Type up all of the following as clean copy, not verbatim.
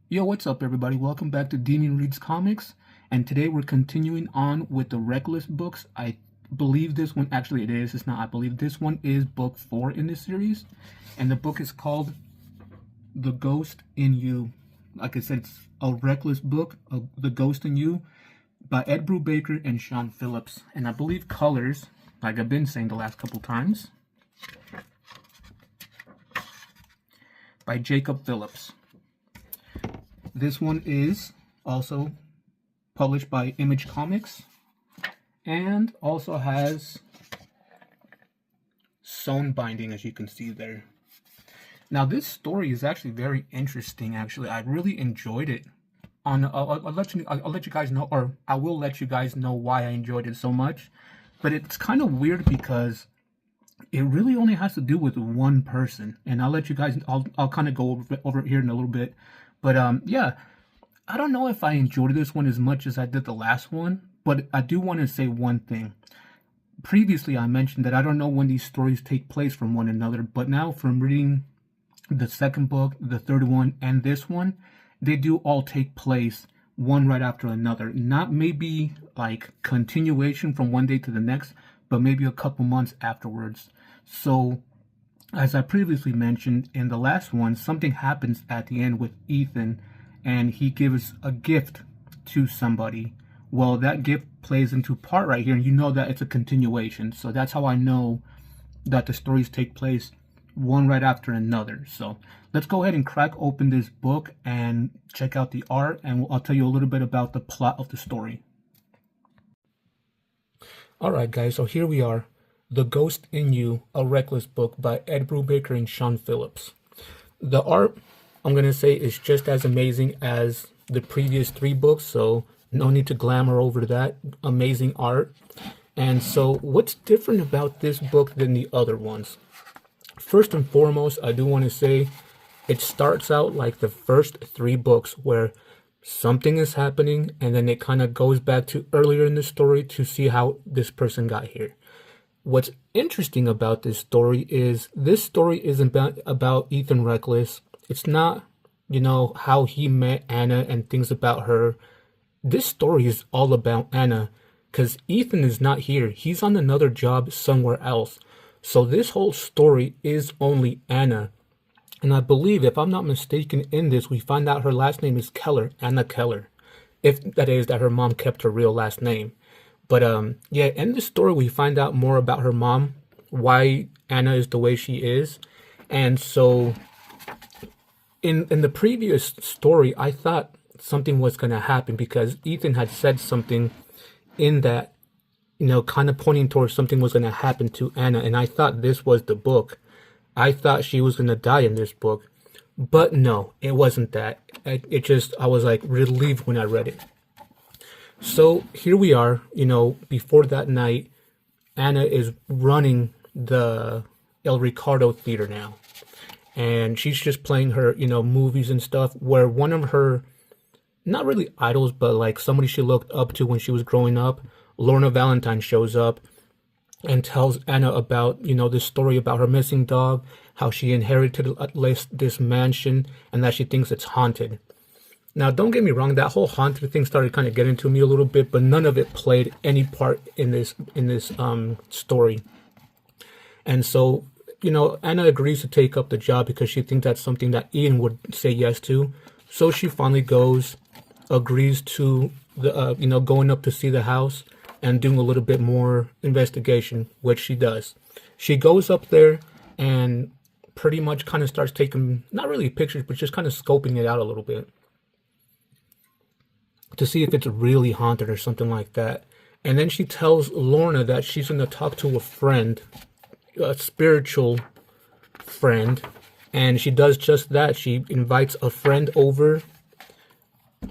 Yo, what's up, everybody? Welcome back to Demon Reads Comics, and today we're continuing on with the Reckless books. I believe this one, actually it is, it's not, I believe this one is book 4 in this series, and the book is called The Ghost in You. Like I said, it's a Reckless book, The Ghost in You, by Ed Brubaker and Sean Phillips, and I believe colors, like I've been saying the last couple times, by Jacob Phillips. This one is also published by Image Comics and also has sewn binding, as you can see there. Now, this story is actually very interesting. Actually, I really enjoyed it. I'll let you guys know, or I will let you guys know why I enjoyed it so much. But it's kind of weird because it really only has to do with one person, and I'll let you guys. I'll kind of go over it here in a little bit. But yeah, I don't know if I enjoyed this one as much as I did the last one, but I do want to say one thing. Previously, I mentioned that I don't know when these stories take place from one another, but now from reading the second book, the third one, and this one, they do all take place one right after another. Not maybe like continuation from one day to the next, but maybe a couple months afterwards. So, as I previously mentioned, in the last one, something happens at the end with Ethan, and he gives a gift to somebody. Well, that gift plays into part right here, and you know that it's a continuation. So that's how I know that the stories take place one right after another. So let's go ahead and crack open this book and check out the art, and I'll tell you a little bit about the plot of the story. Alright guys, so here we are. The Ghost in You, a Reckless book by Ed Brubaker and Sean Phillips. The art, I'm going to say, is just as amazing as the previous 3 books, so no need to glamour over that. Amazing art. And so what's different about this book than the other ones? First and foremost, I do want to say it starts out like the first 3 books where something is happening and then it kind of goes back to earlier in the story to see how this person got here. What's interesting about this story isn't about Ethan Reckless. It's not, how he met Anna and things about her. This story is all about Anna because Ethan is not here. He's on another job somewhere else. So this whole story is only Anna. And I believe, if I'm not mistaken, in this, we find out her last name is Keller, Anna Keller. If that is that her mom kept her real last name. But yeah, in the story, we find out more about her mom, why Anna is the way she is. And so in the previous story, I thought something was going to happen because Ethan had said something in that, kind of pointing towards something was going to happen to Anna. And I thought this was the book. I thought she was going to die in this book. But no, it wasn't that. I was like relieved when I read it. So here we are, before that night, Anna is running the El Ricardo Theater now. And she's just playing her, movies and stuff, where one of her, not really idols, but like somebody she looked up to when she was growing up, Lorna Valentine, shows up and tells Anna about, this story about her missing dog, how she inherited at least this mansion, and that she thinks it's haunted. Now, don't get me wrong, that whole haunted thing started kind of getting to me a little bit, but none of it played any part in this story. And so, Anna agrees to take up the job because she thinks that's something that Ian would say yes to. So she finally goes, agrees to the going up to see the house and doing a little bit more investigation, which she does. She goes up there and pretty much kind of starts taking, not really pictures, but just kind of scoping it out a little bit to see if it's really haunted or something like that. And then she tells Lorna that she's going to talk to a friend, a spiritual friend, and she does just that. She invites a friend over.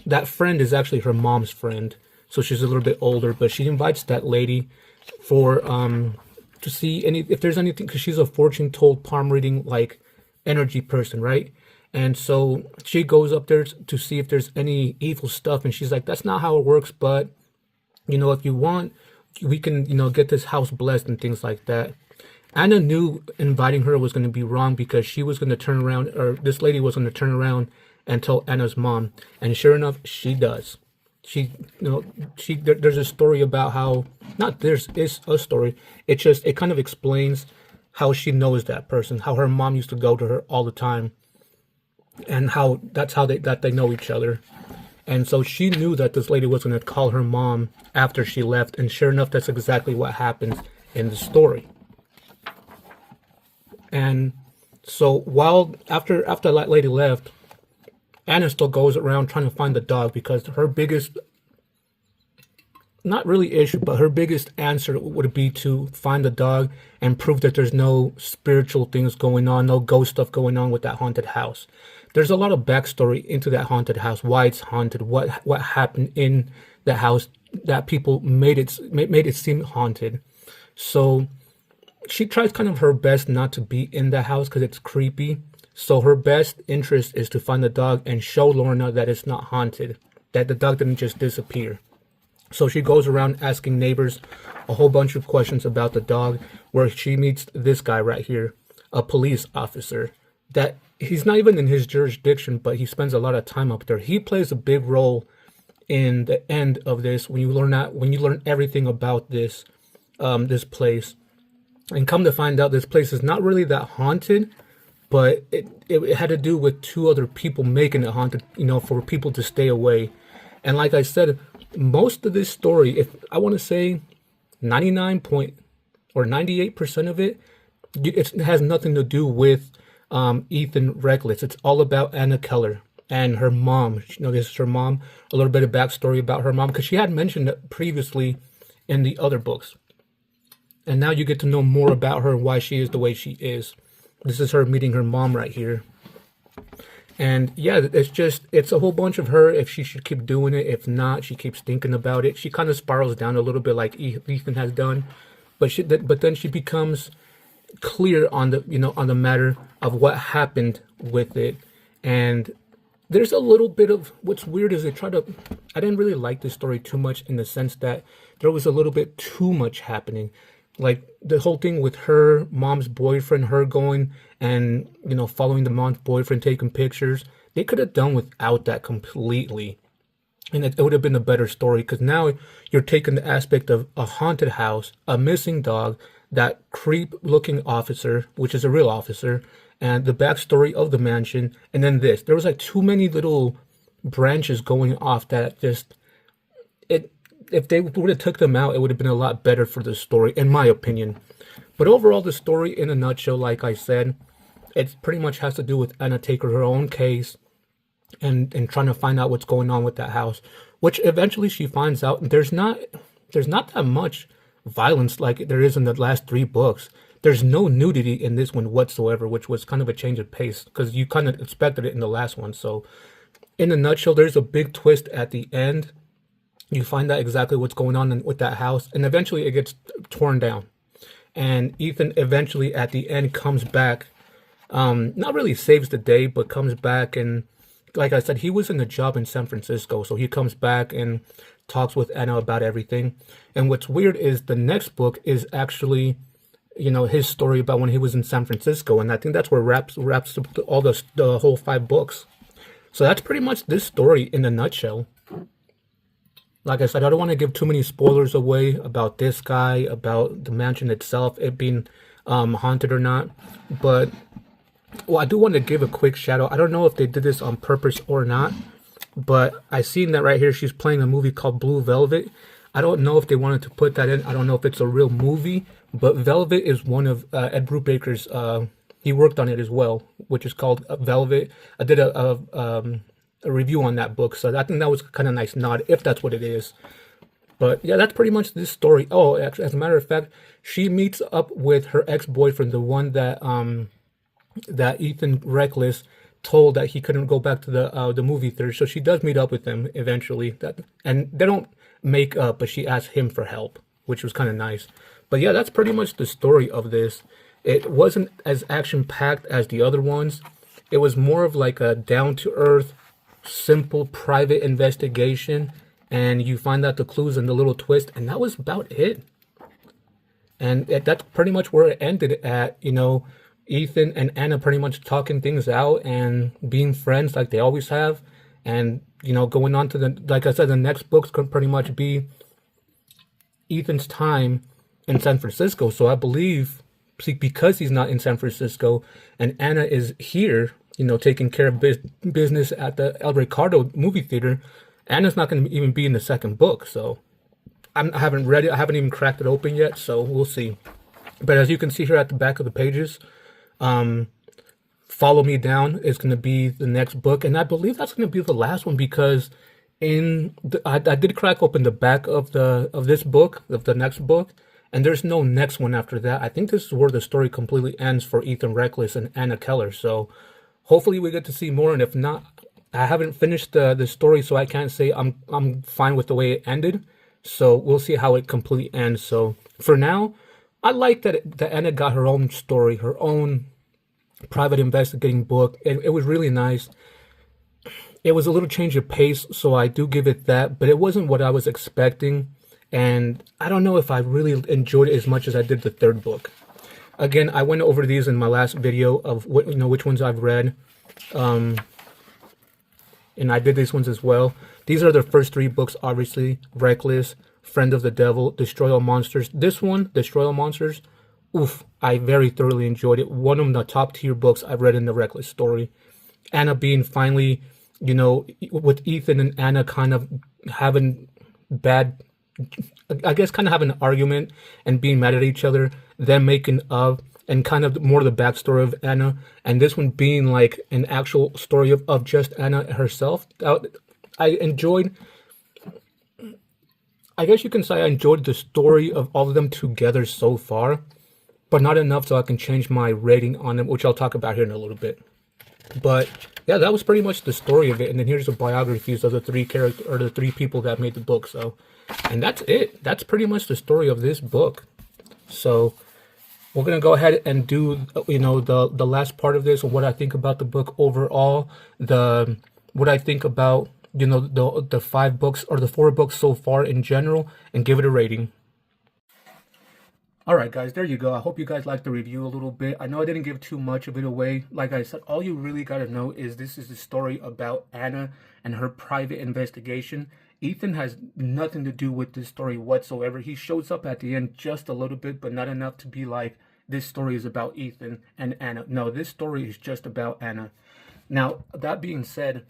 That friend is actually her mom's friend, so she's a little bit older, but she invites that lady for to see if there's anything, because she's a fortune told palm reading like energy person, right? And so she goes up there to see if there's any evil stuff. And she's like, that's not how it works. But, if you want, we can, get this house blessed and things like that. Anna knew inviting her was going to be wrong because she was going to turn around, or this lady was going to turn around and tell Anna's mom. And sure enough, she does. She, there's a story about how, not there's is a story. It kind of explains how she knows that person, how her mom used to go to her all the time, and how that's how they know each other. And so she knew that this lady was going to call her mom after she left, and sure enough, that's exactly what happens in the story. And so after that lady left, Anna still goes around trying to find the dog, because her biggest, not really issue, but her biggest answer would be to find the dog and prove that there's no spiritual things going on, no ghost stuff going on with that haunted house. There's a lot of backstory into that haunted house, why it's haunted, what happened in that house that people made it seem haunted. So she tries kind of her best not to be in the house because it's creepy. So her best interest is to find the dog and show Lorna that it's not haunted, that the dog didn't just disappear. So she goes around asking neighbors a whole bunch of questions about the dog, where she meets this guy right here, a police officer, that he's not even in his jurisdiction, but he spends a lot of time up there. He plays a big role in the end of this, when you learn everything about this place. And come to find out, this place is not really that haunted, but it had to do with two other people making it haunted, for people to stay away. And like I said, most of this story, if I want to say 98% of it, it has nothing to do with Ethan Reckless. It's all about Anna Keller and her mom. This is her mom, a little bit of backstory about her mom, because she had mentioned it previously in the other books. And now you get to know more about her and why she is the way she is. This is her meeting her mom right here. And yeah, it's a whole bunch of her, if she should keep doing it. If not, she keeps thinking about it. She kind of spirals down a little bit like Ethan has done. But then she becomes clear on the matter of what happened with it. And there's a little bit of, what's weird is I didn't really like this story too much, in the sense that there was a little bit too much happening. Like the whole thing with her mom's boyfriend, her going and, following the mom's boyfriend, taking pictures. They could have done without that completely. And it would have been a better story, because now you're taking the aspect of a haunted house, a missing dog, that creep-looking officer, which is a real officer, and the backstory of the mansion, and then this. There was like too many little branches going off that if they would have took them out, it would have been a lot better for the story, in my opinion. But overall, the story in a nutshell, like I said, it pretty much has to do with Anna taking her own case and trying to find out what's going on with that house, which eventually she finds out. And there's not that much violence like there is in the last 3 books. There's no nudity in this one whatsoever, which was kind of a change of pace, because you kind of expected it in the last one. So in a nutshell, there's a big twist at the end. You find out exactly what's going on with that house, and eventually it gets torn down. And Ethan eventually at the end comes back, not really saves the day, but comes back. And like I said, he was in a job in San Francisco, so he comes back and talks with Anna about everything. And what's weird is the next book is actually, his story about when he was in San Francisco, and I think that's where wraps up all the whole 5 books. So that's pretty much this story in a nutshell. Like I said, I don't want to give too many spoilers away about this guy, about the mansion itself, it being haunted or not. But, well, I do want to give a quick shout out. I don't know if they did this on purpose or not, but I seen that right here. She's playing a movie called Blue Velvet. I don't know if they wanted to put that in. I don't know if it's a real movie, but Velvet is one of Ed Brubaker's. He worked on it as well, which is called Velvet. I did a review on that book, so I think that was kind of nice nod, if that's what it is. But yeah, that's pretty much this story. Oh, actually, as a matter of fact, she meets up with her ex-boyfriend, the one that that Ethan Reckless told that he couldn't go back to the movie theater. So she does meet up with him eventually. And they don't make up, but she asks him for help, which was kind of nice. But yeah, that's pretty much the story of this. It wasn't as action-packed as the other ones. It was more of like a down-to-earth, simple private investigation, and you find out the clues and the little twist, and that was about it. And that's pretty much where it ended at. Ethan and Anna pretty much talking things out and being friends like they always have. And, going on to like I said, the next books could pretty much be Ethan's time in San Francisco. So I believe, see, because he's not in San Francisco and Anna is here, taking care of business at the El Ricardo movie theater, Anna's not going to even be in the second book. So I haven't read it. I haven't even cracked it open yet. So we'll see. But as you can see here at the back of the pages, Follow Me Down is going to be the next book. And I believe that's going to be the last one because I did crack open the back of this book, of the next book, and there's no next one after that. I think this is where the story completely ends for Ethan Reckless and Anna Keller. So hopefully we get to see more. And if not, I haven't finished the story, so I can't say I'm fine with the way it ended. So we'll see how it completely ends. So for now, I like that Anna got her own story, her own private investigating book. It was really nice. It was a little change of pace, so I do give it that, but it wasn't what I was expecting, and I don't know if I really enjoyed it as much as I did the third book. Again, I went over these in my last video of which ones I've read, and I did these ones as well. These are the first three books, obviously: Reckless, Friend of the Devil, Destroy All Monsters. This one, Destroy All Monsters, oof, I very thoroughly enjoyed it. One of the top tier books I've read in the Reckless story. Anna being finally, with Ethan and Anna kind of having kind of having an argument and being mad at each other, them making up, and kind of more the backstory of Anna, and this one being like an actual story of just Anna herself. I enjoyed, I guess you can say I enjoyed the story of all of them together so far, but not enough so I can change my rating on them, which I'll talk about here in a little bit. But yeah, that was pretty much the story of it. And then here's the biographies of the the three people that made the book. So, and that's it. That's pretty much the story of this book. So we're gonna go ahead and do the last part of this, and what I think about the book overall, what I think about the 5 books or the 4 books so far in general, and give it a rating. Alright guys, there you go. I hope you guys liked the review a little bit. I know I didn't give too much of it away. Like I said, all you really got to know is this is the story about Anna and her private investigation. Ethan has nothing to do with this story whatsoever. He shows up at the end just a little bit, but not enough to be like, this story is about Ethan and Anna. No, this story is just about Anna. Now, that being said,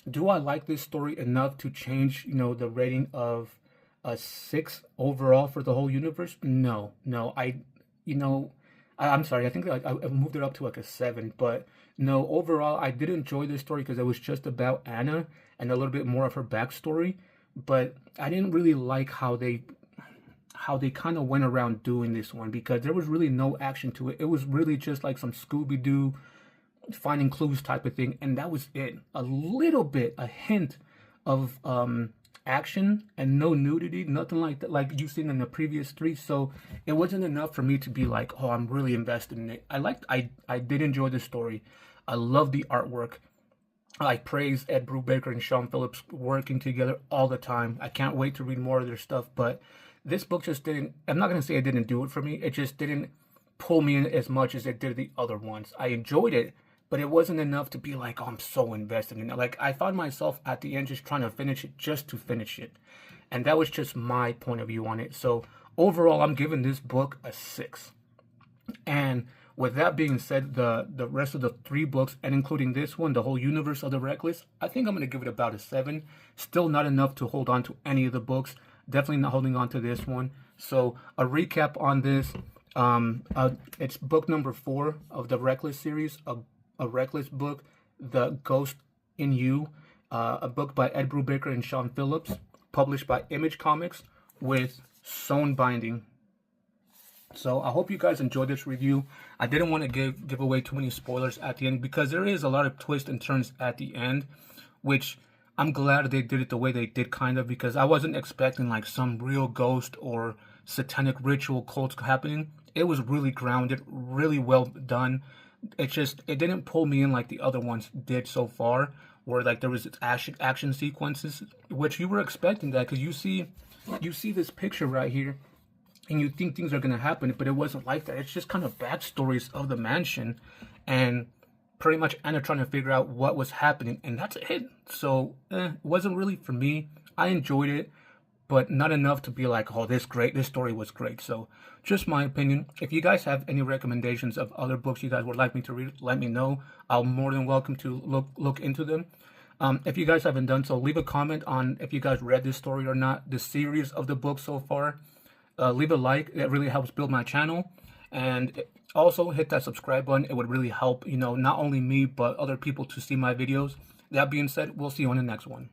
do I like this story enough to change, the rating of a 6 overall for the whole universe? No. I'm sorry. I think I moved it up to like a 7, but no, overall, I did enjoy this story because it was just about Anna and a little bit more of her backstory, but I didn't really like how they kind of went around doing this one, because there was really no action to it. It was really just like some Scooby-Doo finding clues type of thing, and that was it. A little bit, a hint of action and no nudity, nothing like that, like you've seen in the previous 3. So it wasn't enough for me to be like, oh, I'm really invested in it. I did enjoy the story. I love the artwork. I praise Ed Brubaker and Sean Phillips working together all the time. I can't wait to read more of their stuff, but this book just didn't, I'm not going to say it didn't do it for me. It just didn't pull me in as much as it did the other ones. I enjoyed it, but it wasn't enough to be like, oh, I'm so invested in it. Like, I found myself at the end just trying to finish it just to finish it. And that was just my point of view on it. So overall, I'm giving this book a 6. And with that being said, the rest of the 3 books, and including this one, the whole universe of the Reckless, I think I'm going to give it about a 7. Still not enough to hold on to any of the books. Definitely not holding on to this one. So a recap on this, it's book number 4 of the Reckless series, a Reckless book, The Ghost in You, a book by Ed Brubaker and Sean Phillips, published by Image Comics with sewn binding. So I hope you guys enjoyed this review. I didn't want to give away too many spoilers at the end, because there is a lot of twists and turns at the end, which I'm glad they did it the way they did, kind of, because I wasn't expecting like some real ghost or satanic ritual cults happening. It was really grounded, really well done. It didn't pull me in like the other ones did so far, where like there was action sequences, which you were expecting that, because you see this picture right here, and you think things are going to happen, but it wasn't like that. It's just kind of backstories of the mansion, and pretty much Anna trying to figure out what was happening, and that's it. So it wasn't really for me. I enjoyed it, but not enough to be like, oh, this story was great. So just my opinion. If you guys have any recommendations of other books you guys would like me to read, let me know. I'm more than welcome to look into them. If you guys haven't done so, leave a comment on if you guys read this story or not, the series of the book so far. Leave a like. It really helps build my channel. And also hit that subscribe button. It would really help, not only me, but other people to see my videos. That being said, we'll see you on the next one.